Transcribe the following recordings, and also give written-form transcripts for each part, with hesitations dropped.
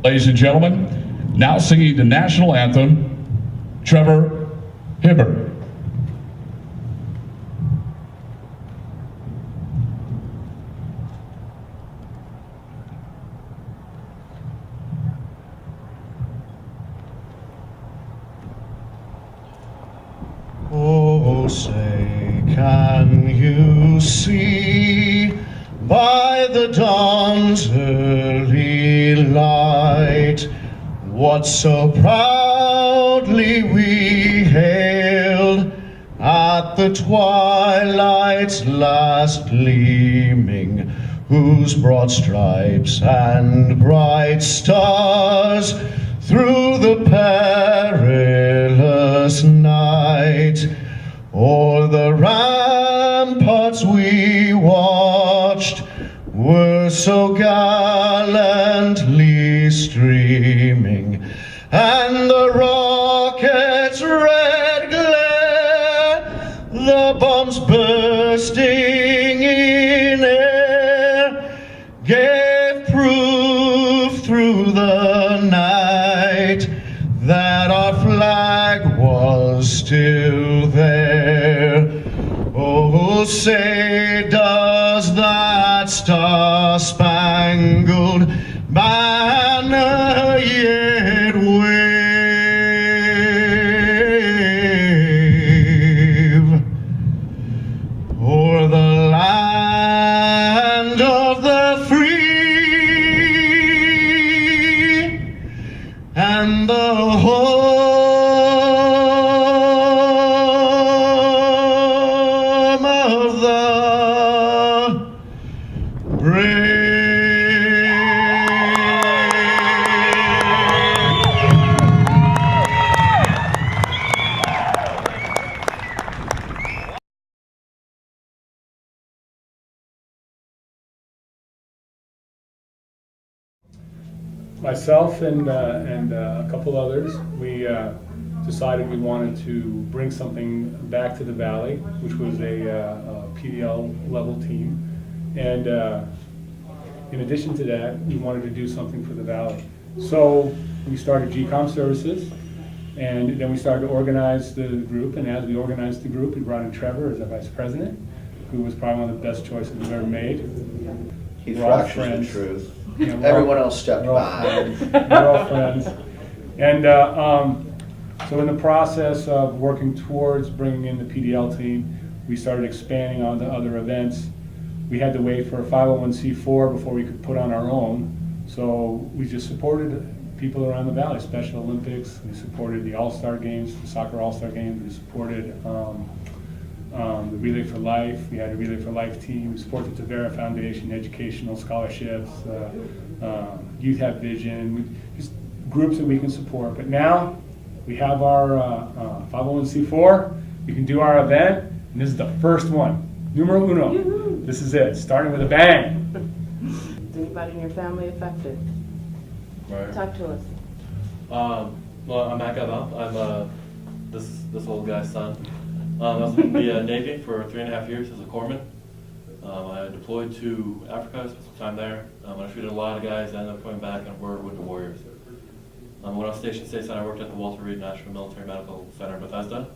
Ladies and gentlemen, now singing the national anthem, Trevor Hibbert. Oh, say, can you see by the dawn's early light what so proudly we hailed at the twilight's last gleaming, whose broad stripes and bright stars through the perilous night o'er the ramparts we watched were so gallantly streaming, and the rocket's red glare, the bombs bursting in air, gave proof through the night that our flag was still there. Oh, say, does that star-spangled banner yet wave o'er the land of the free and the home of the brave? Myself and a couple others, we decided we wanted to bring something back to the Valley, which was a PDL level team. And in addition to that, we wanted to do something for the Valley. So we started GCOM services, and then we started to organize the group. And as we organized the group, we brought in Trevor as our vice president, who was probably one of the best choices we've ever made. He We're all fractures the friends. truth. Yeah, Everyone else stepped we're all by. friends. We're all friends. And so in the process of working towards bringing in the PDL team, we started expanding on to other events. We had to wait for a 501c4 before we could put on our own. So we just supported people around the Valley, Special Olympics. We supported the All-Star Games, the Soccer All-Star Games. We supported the Relay for Life. We had a Relay for Life team. We supported the Tavera Foundation, educational scholarships, Youth Have Vision, just groups that we can support. But now we have our 501c4. We can do our event, and this is the first one. Numero uno. Yoo-hoo. This is it, starting with a bang. Is anybody in your family affected? Right. Talk to us. Well, I'm Matt Gabal. I'm this old guy's son. I was in the Navy for 3.5 years as a corpsman. I deployed to Africa, spent some time there. I treated a lot of guys, ended up coming back and were Wounded Warriors. When I was stationed stateside, I worked at the Walter Reed National Military Medical Center in Bethesda.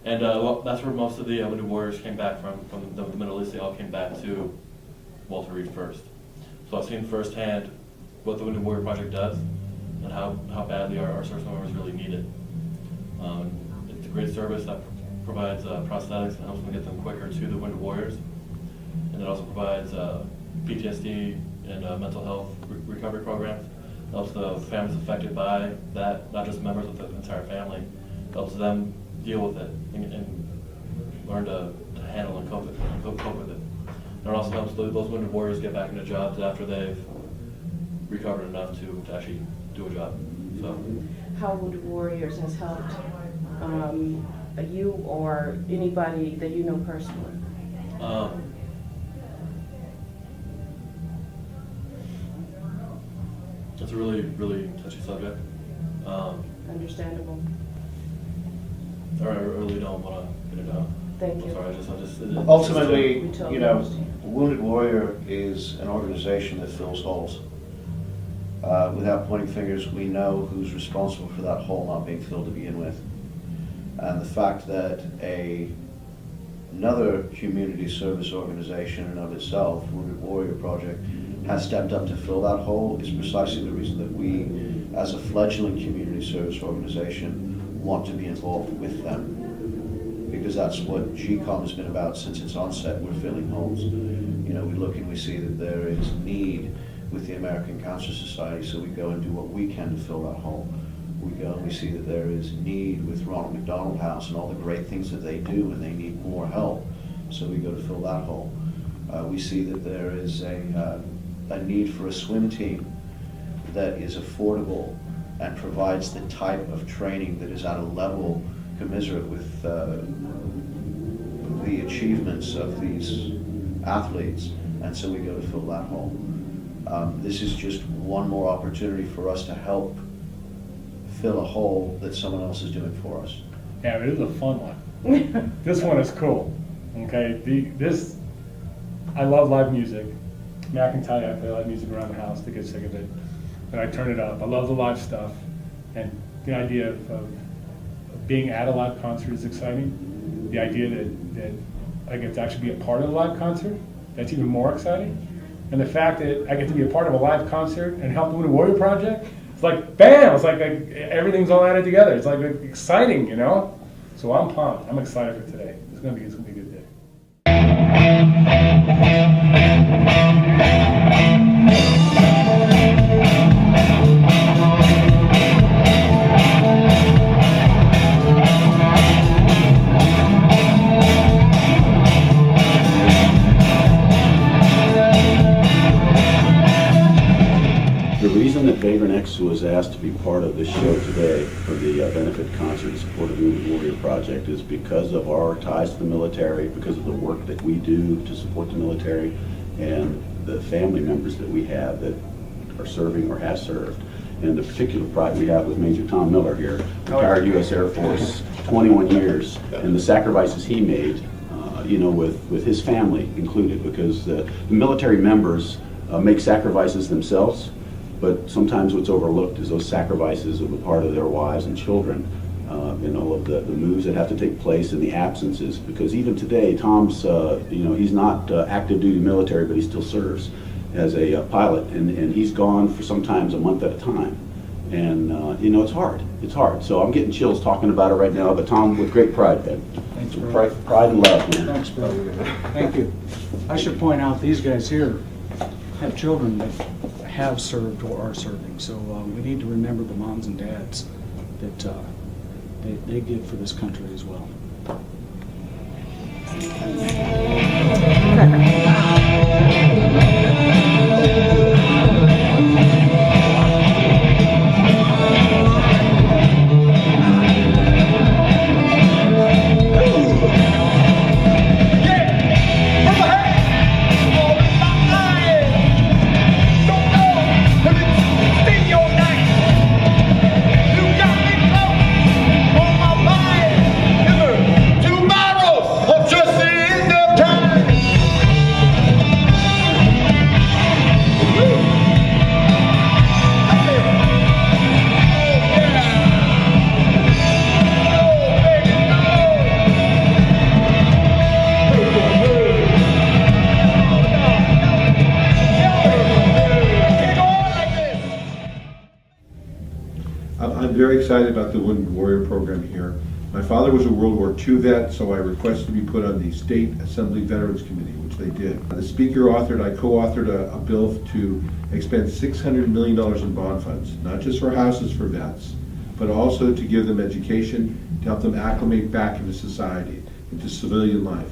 And that's where most of the Wounded Warriors came back from the Middle East. They all came back to Walter Reed first. So I've seen firsthand what the Wounded Warrior Project does and how badly our service members really need it. It's a great service that provides prosthetics and helps them get them quicker to the Wounded Warriors. And it also provides PTSD and mental health recovery programs. It helps the families affected by that, not just members of the entire family. It helps them deal with it and learn to handle and cope with it. And it also helps those Wounded Warriors get back into jobs after they've recovered enough to actually do a job. So, How Wounded Warriors has helped you or anybody that you know personally? It's a really, really touchy subject. Understandable. I really don't want to get it out. Thank you. I'm sorry, I just Ultimately, We totally you know, understand. Wounded Warrior is an organization that fills holes. without pointing fingers, we know who's responsible for that hole not being filled to begin with. And the fact that another community service organization in and of itself, Wounded Warrior Project, has stepped up to fill that hole is precisely the reason that we, as a fledgling community service organization, want to be involved with them. Because that's what GCOM has been about since its onset. We're filling holes. You know, we look and we see that there is need with the American Cancer Society, so we go and do what we can to fill that hole. We go and we see that there is need with Ronald McDonald House and all the great things that they do, and they need more help, so we go to fill that hole. We see that there is a need for a swim team that is affordable and provides the type of training that is at a level commensurate with the achievements of these athletes, and so we go to fill that hole. This is just one more opportunity for us to help fill a hole that someone else is doing for us. Yeah, it is a fun one. This one is cool. Okay, I love live music. I can tell you, I play live music around the house to get sick of it, but I turn it up. I love the live stuff, and the idea of being at a live concert is exciting. The idea that I get to actually be a part of a live concert, that's even more exciting. And the fact that I get to be a part of a live concert and help the Wounded Warrior Project, it's like, bam, it's like everything's all added together. It's like exciting, you know? So I'm pumped. I'm excited for today. It's gonna be a good day. The reason that Vagrant X was asked to be part of this show today for the benefit concert in support of the Wounded Warrior Project is because of our ties to the military, because of the work that we do to support the military, and the family members that we have that are serving or have served. And the particular pride we have with Major Tom Miller here, retired U.S. Air Force, 21 years, and the sacrifices he made, you know, with his family included, because the military members make sacrifices themselves. But sometimes what's overlooked is those sacrifices of a part of their wives and children, and all of the moves that have to take place and the absences. Because even today, Tom's, you know, he's not active duty military, but he still serves as a pilot, and he's gone for sometimes a month at a time. And you know, it's hard. It's hard. So I'm getting chills talking about it right now. But Tom, with great pride, man. Thanks, bro. Pride and love, man. Thanks, bro. Thank you. I should point out, these guys here have children that have served or are serving, so we need to remember the moms and dads that they give for this country as well. I'm very excited about the Wounded Warrior program here. My father was a World War II vet, so I requested to be put on the State Assembly Veterans Committee, which they did. The Speaker I co-authored a bill to expend $600 million in bond funds, not just for houses for vets, but also to give them education, to help them acclimate back into society, into civilian life.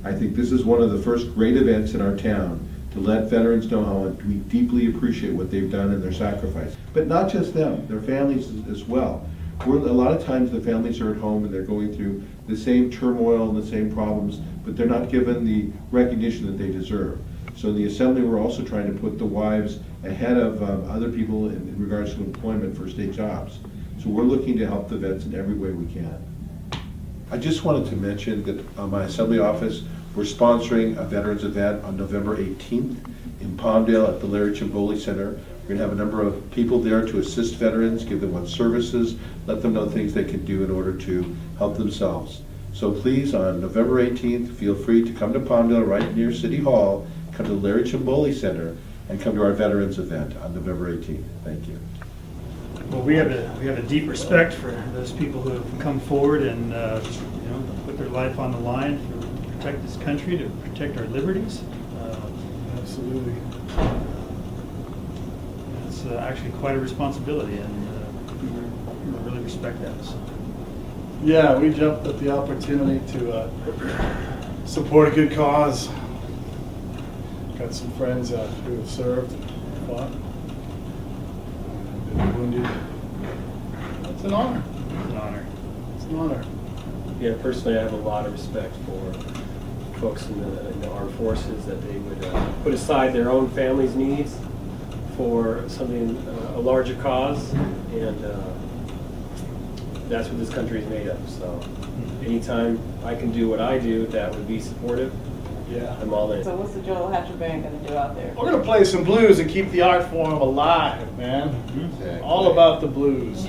I think this is one of the first great events in our town to let veterans know how we deeply appreciate what they've done and their sacrifice. But not just them, their families as well. A lot of times the families are at home and they're going through the same turmoil and the same problems, but they're not given the recognition that they deserve. So in the Assembly, we're also trying to put the wives ahead of other people in regards to employment for state jobs. So we're looking to help the vets in every way we can. I just wanted to mention that my Assembly office, we're sponsoring a veterans event on November 18th in Palmdale at the Larry Chimboli Center. We We're going to have a number of people there to assist veterans, give them what services, let them know things they can do in order to help themselves. So please, on November 18th, feel free to come to Palmdale, right near City Hall, come to the Larry Cimboli Center, and come to our Veterans event on November 18th. Thank you. Well, we have a deep respect for those people who have come forward and put their life on the line to protect this country, to protect our liberties. Absolutely. It's actually quite a responsibility, and we really respect that. So. Yeah, we jumped at the opportunity to support a good cause. Got some friends who have served and fought, been wounded. It's an honor. It's an honor. It's an honor. Yeah, personally, I have a lot of respect for folks in the armed forces, that they would put aside their own family's needs for something, a larger cause, and that's what this country is made of. So anytime I can do what I do that would be supportive, Yeah. I'm all in. So what's the Joel Hatcher Band gonna do out there? We're gonna play some blues and keep the art form alive, man. All about the blues.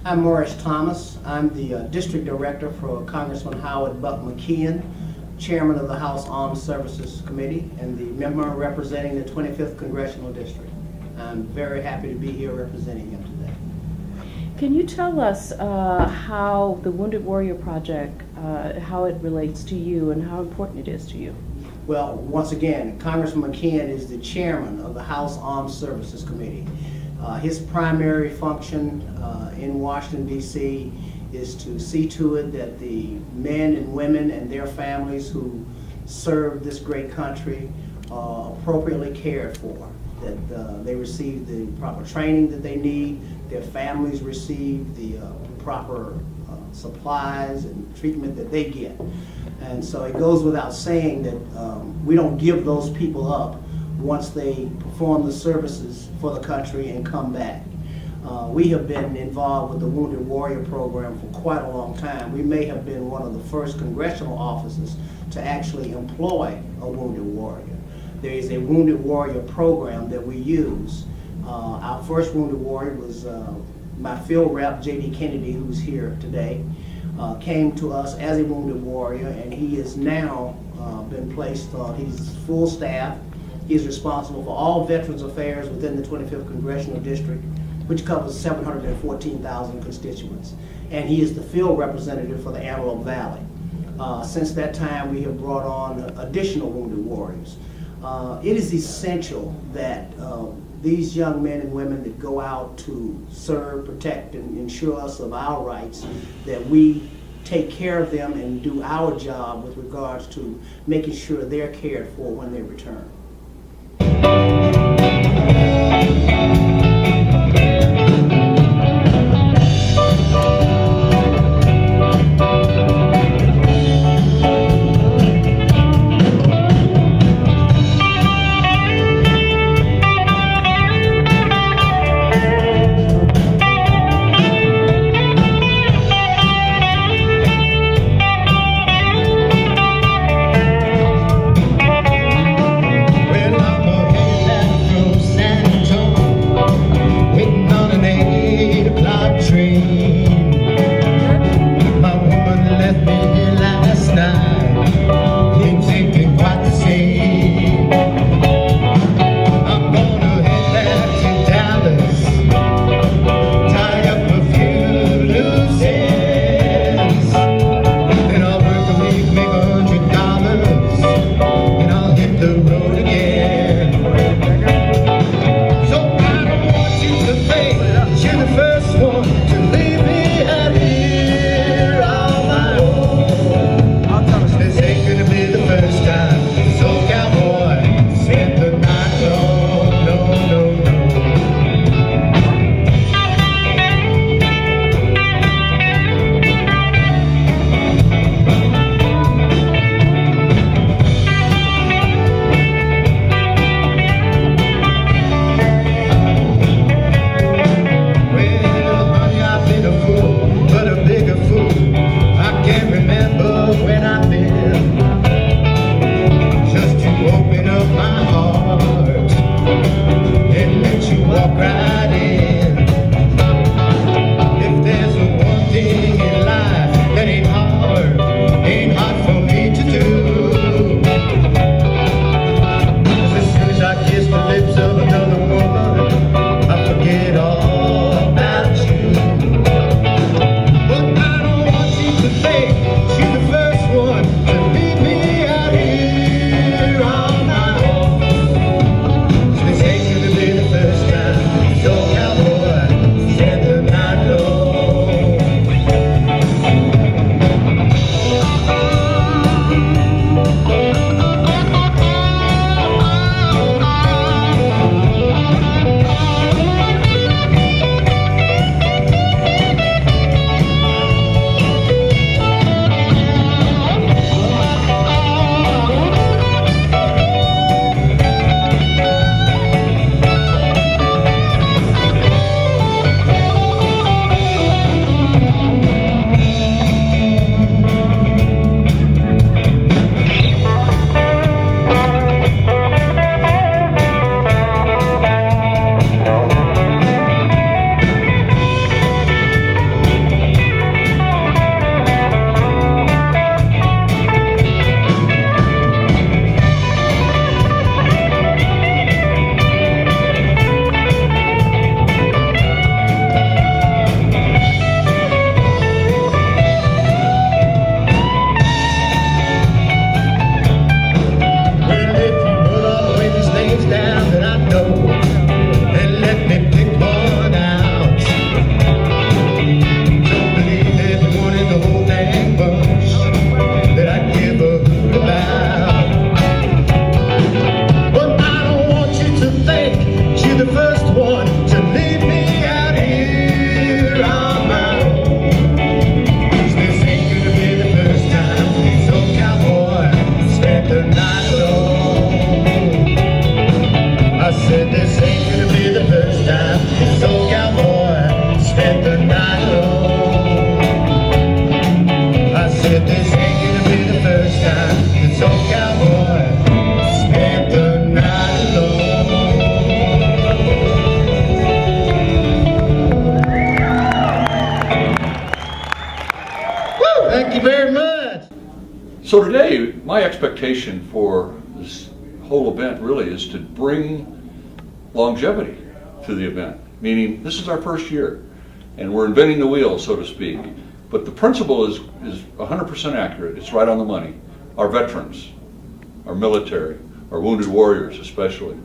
I'm Morris Thomas. I'm the District Director for Congressman Howard Buck McKeon, Chairman of the House Armed Services Committee, and the member representing the 25th Congressional District. I'm very happy to be here representing him today. Can you tell us how the Wounded Warrior Project, how it relates to you and how important it is to you? Well, once again, Congressman McKeon is the Chairman of the House Armed Services Committee. His primary function in Washington, D.C. is to see to it that the men and women and their families who serve this great country are appropriately cared for, that they receive the proper training that they need, their families receive the proper supplies and treatment that they get. And so it goes without saying that we don't give those people up once they perform the services for the country and come back. We have been involved with the Wounded Warrior Program for quite a long time. We may have been one of the first congressional offices to actually employ a Wounded Warrior. There is a Wounded Warrior program that we use. Our first Wounded Warrior was my field rep, J.D. Kennedy, who's here today, came to us as a Wounded Warrior, and he has now been placed on, he's full staff. He is responsible for all Veterans Affairs within the 25th Congressional District, which covers 714,000 constituents. And he is the field representative for the Antelope Valley. Since that time, we have brought on additional Wounded Warriors. It is essential that these young men and women that go out to serve, protect, and ensure us of our rights, that we take care of them and do our job with regards to making sure they're cared for when they return. So today, my expectation for this whole event really is to bring longevity to the event, meaning this is our first year and we're inventing the wheel, so to speak. But the principle is 100% accurate. It's right on the money. Our veterans, our military, our wounded warriors especially.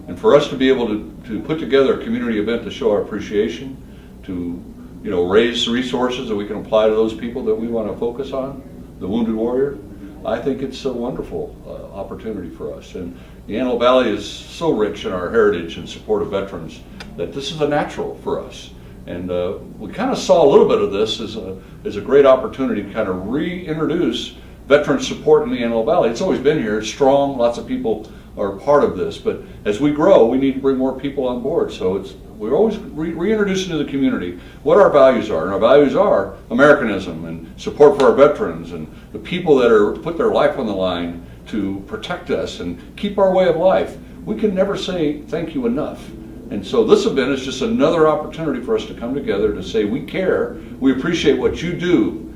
And for us to be able to put together a community event to show our appreciation, to raise resources that we can apply to those people that we want to focus on, the wounded warrior, I think it's a wonderful opportunity for us. And the Antelope Valley is so rich in our heritage and support of veterans that this is a natural for us. And we kind of saw a little bit of this as a great opportunity to kind of reintroduce veteran support in the Antelope Valley. It's always been here, it's strong, lots of people are part of this, but as we grow, we need to bring more people on board. So we're always reintroducing to the community what our values are, and our values are Americanism and support for our veterans and the people that are put their life on the line to protect us and keep our way of life. We can never say thank you enough. And so this event is just another opportunity for us to come together to say we care, we appreciate what you do,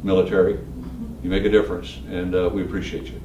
military. You make a difference, and we appreciate you.